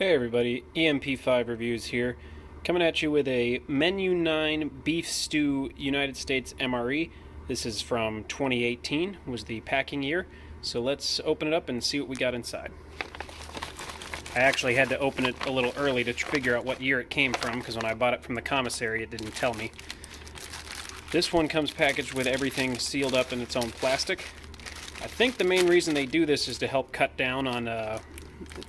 Hey everybody, EMP5 Reviews here, coming at you with a Menu 9 Beef Stew United States MRE. This is from 2018, was the packing year, so let's open it up and see what we got inside. I actually had to open it a little early to figure out what year it came from, because when I bought it from the commissary it didn't tell me. This one comes packaged with everything sealed up in its own plastic. I think the main reason they do this is to help cut down on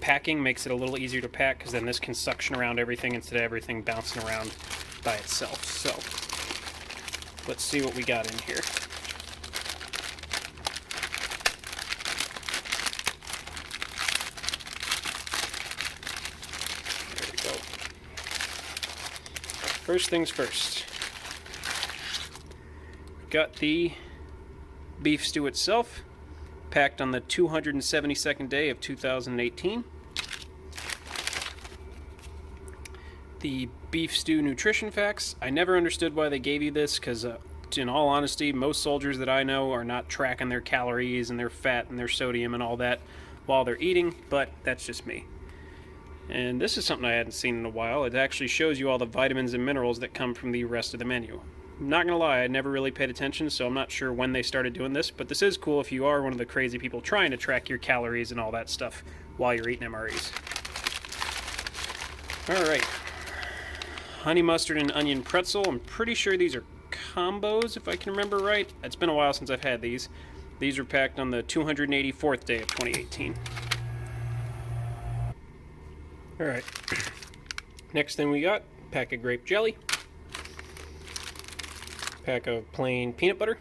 packing, makes it a little easier to pack, because then this can suction around everything instead of everything bouncing around by itself. So let's see what we got in here. There we go. First things first. Got the beef stew itself, packed on the 272nd day of 2018. The beef stew nutrition facts. I never understood why they gave you this, because in all honesty, most soldiers that I know are not tracking their calories and their fat and their sodium and all that while they're eating, but that's just me. And this is something I hadn't seen in a while. It actually shows you all the vitamins and minerals that come from the rest of the menu. I'm not gonna lie, I never really paid attention, so I'm not sure when they started doing this, but this is cool if you are one of the crazy people trying to track your calories and all that stuff while you're eating MREs. Alright. Honey mustard and onion pretzel. I'm pretty sure these are combos, if I can remember right. It's been a while since I've had these. These were packed on the 284th day of 2018. Alright. Next thing we got, pack of grape jelly. Pack of plain peanut butter,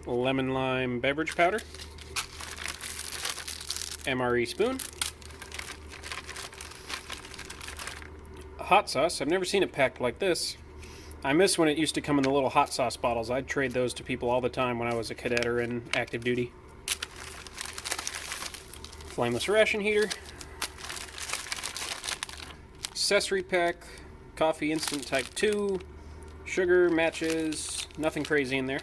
lemon lime beverage powder, MRE spoon, hot sauce. I've never seen it packed like this. I miss when it used to come in the little hot sauce bottles. I'd trade those to people all the time when I was a cadet or in active duty. Flameless ration heater, accessory pack, coffee instant type 2, sugar, matches, nothing crazy in there.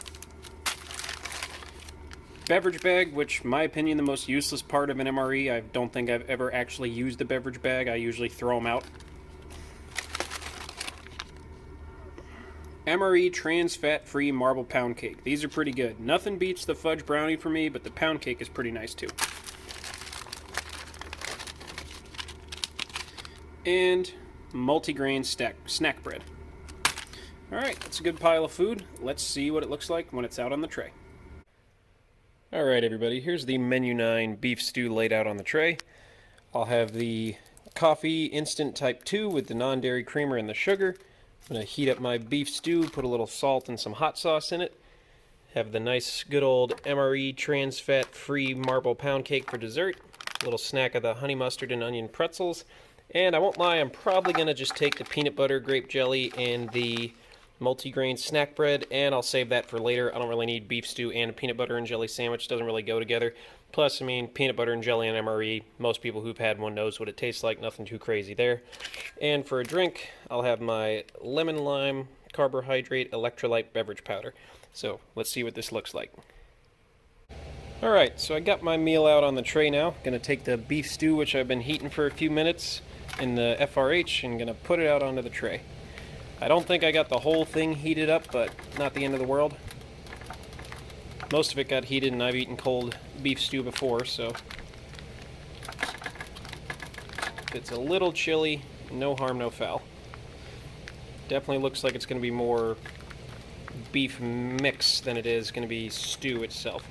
Beverage bag, which in my opinion the most useless part of an MRE. I don't think I've ever actually used the beverage bag. I usually throw them out. MRE trans fat free marble pound cake. These are pretty good. Nothing beats the fudge brownie for me, but the pound cake is pretty nice too. And multi-grain snack bread. Alright, that's a good pile of food. Let's see what it looks like when it's out on the tray. Alright everybody, here's the Menu 9 beef stew laid out on the tray. I'll have the coffee instant type 2 with the non-dairy creamer and the sugar. I'm going to heat up my beef stew, put a little salt and some hot sauce in it. Have the nice good old MRE trans fat free marble pound cake for dessert. A little snack of the honey mustard and onion pretzels. And I won't lie, I'm probably going to just take the peanut butter, grape jelly, and the multi-grain snack bread, and I'll save that for later. I don't really need beef stew and a peanut butter and jelly sandwich. Doesn't really go together. Plus, I mean, peanut butter and jelly and MRE, most people who've had one knows what it tastes like. Nothing too crazy there. And for a drink, I'll have my lemon lime carbohydrate electrolyte beverage powder. So, let's see what this looks like. Alright, so I got my meal out on the tray now. Gonna take the beef stew, which I've been heating for a few minutes, in the FRH, and gonna put it out onto the tray. I don't think I got the whole thing heated up, but not the end of the world. Most of it got heated, and I've eaten cold beef stew before, so if it's a little chilly, no harm, no foul. Definitely looks like it's going to be more beef mix than it is going to be stew itself.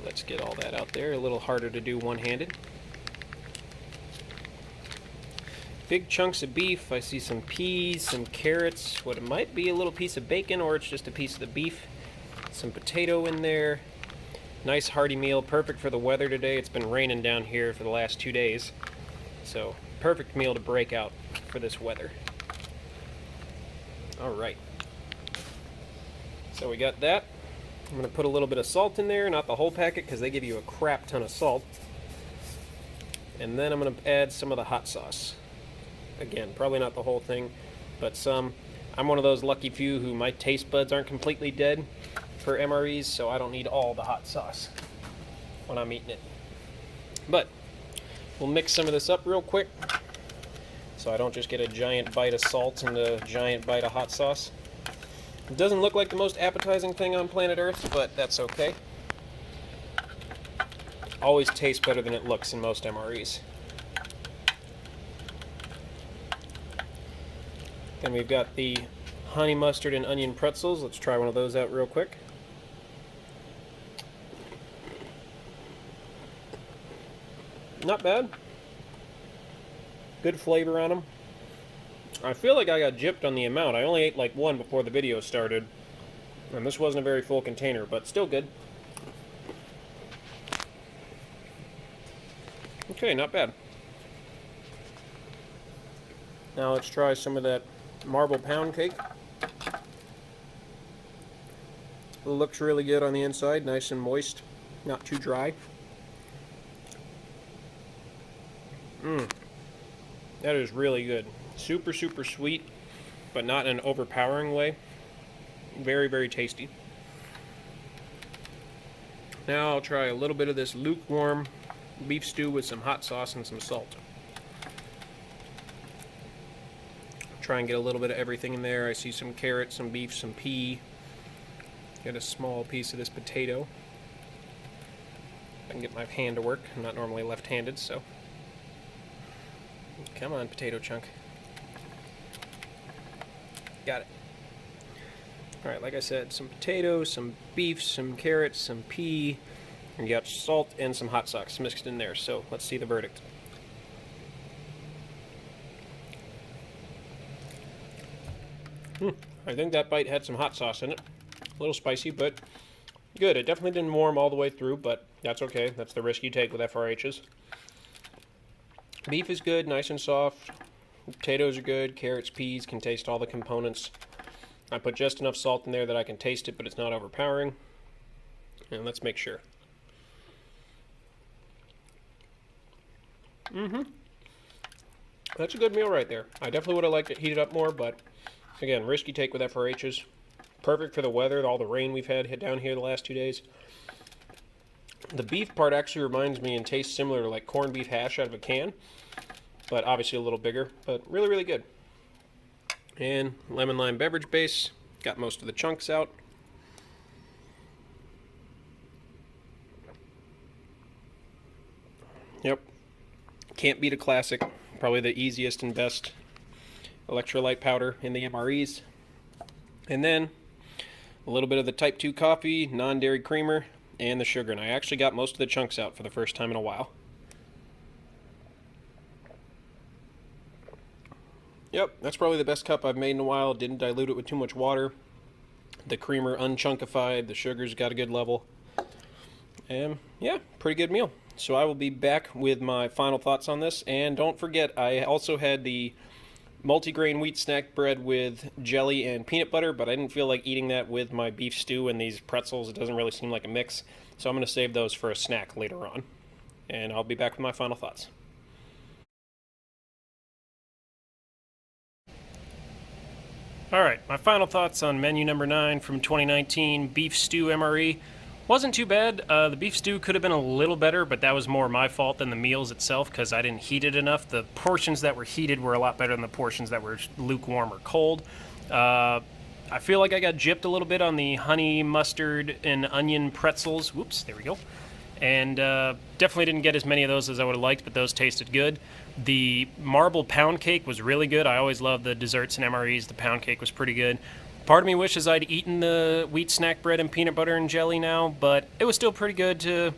Let's get all that out there. A little harder to do one-handed. Big chunks of beef. I see some peas, some carrots, what it might be a little piece of bacon, or it's just a piece of the beef. Some potato in there. Nice hearty meal, perfect for the weather today. It's been raining down here for the last 2 days. So, perfect meal to break out for this weather. Alright. So we got that. I'm going to put a little bit of salt in there, not the whole packet because they give you a crap ton of salt. And then I'm going to add some of the hot sauce. Again, probably not the whole thing, but some. I'm one of those lucky few who my taste buds aren't completely dead for MREs, so I don't need all the hot sauce when I'm eating it. But we'll mix some of this up real quick so I don't just get a giant bite of salt and a giant bite of hot sauce. It doesn't look like the most appetizing thing on planet Earth, but that's okay. Always tastes better than it looks in most MREs. Then we've got the honey mustard and onion pretzels. Let's try one of those out real quick. Not bad. Good flavor on them. I feel like I got gypped on the amount. I only ate like one before the video started, and this wasn't a very full container, but still good. Okay, not bad. Now let's try some of that marble pound cake. It looks really good on the inside, nice and moist, not too dry. That is really good. Super, super sweet, but not in an overpowering way. Very, very tasty. Now I'll try a little bit of this lukewarm beef stew with some hot sauce and some salt. Try and get a little bit of everything in there. I see some carrot, some beef, some pea. Get a small piece of this potato. I can get my hand to work. I'm not normally left-handed, so. Come on, potato chunk. Got it. Alright, like I said, some potatoes, some beef, some carrots, some pea, and you got salt and some hot sauce mixed in there, so let's see the verdict. I think that bite had some hot sauce in it. A little spicy, but good. It definitely didn't warm all the way through, but that's okay. That's the risk you take with FRHs. Beef is good, nice and soft. Potatoes are good. Carrots, peas, can taste all the components. I put just enough salt in there that I can taste it, but it's not overpowering. And let's make sure. That's a good meal right there. I definitely would have liked it heated up more, but again, risky take with FRHs. Perfect for the weather, all the rain we've had hit down here the last 2 days. The beef part actually reminds me and tastes similar to like corned beef hash out of a can, but obviously a little bigger, but really, really good. And lemon lime beverage base, got most of the chunks out. Yep, can't beat a classic. Probably the easiest and best electrolyte powder in the MREs. And then a little bit of the type 2 coffee, non-dairy creamer, and the sugar. And I actually got most of the chunks out for the first time in a while. Yep, that's probably the best cup I've made in a while. Didn't dilute it with too much water. The creamer unchunkified. The sugar's got a good level. And yeah, pretty good meal. So I will be back with my final thoughts on this. And don't forget, I also had the multigrain wheat snack bread with jelly and peanut butter, but I didn't feel like eating that with my beef stew and these pretzels. It doesn't really seem like a mix. So I'm going to save those for a snack later on. And I'll be back with my final thoughts. Alright, my final thoughts on menu number 9 from 2019, beef stew MRE. Wasn't too bad. The beef stew could have been a little better, but that was more my fault than the meals itself because I didn't heat it enough. The portions that were heated were a lot better than the portions that were lukewarm or cold. I feel like I got gypped a little bit on the honey mustard and onion pretzels. Whoops, there we go. And definitely didn't get as many of those as I would have liked, but those tasted good. The marble pound cake was really good. I always love the desserts and MREs. The pound cake was pretty good. Part of me wishes I'd eaten the wheat snack bread and peanut butter and jelly now, but it was still pretty good to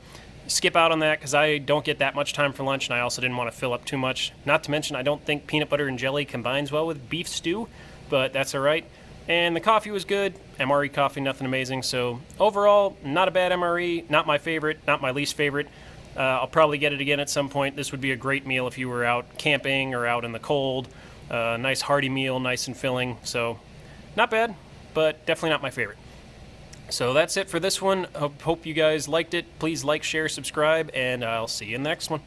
skip out on that because I don't get that much time for lunch, and I also didn't want to fill up too much. Not to mention, I don't think peanut butter and jelly combines well with beef stew, but that's all right. And the coffee was good. MRE coffee, nothing amazing. So overall, not a bad MRE. Not my favorite, not my least favorite. I'll probably get it again at some point. This would be a great meal if you were out camping or out in the cold. Nice hearty meal, nice and filling. So not bad, but definitely not my favorite. So that's it for this one. Hope you guys liked it. Please like, share, subscribe, and I'll see you in the next one.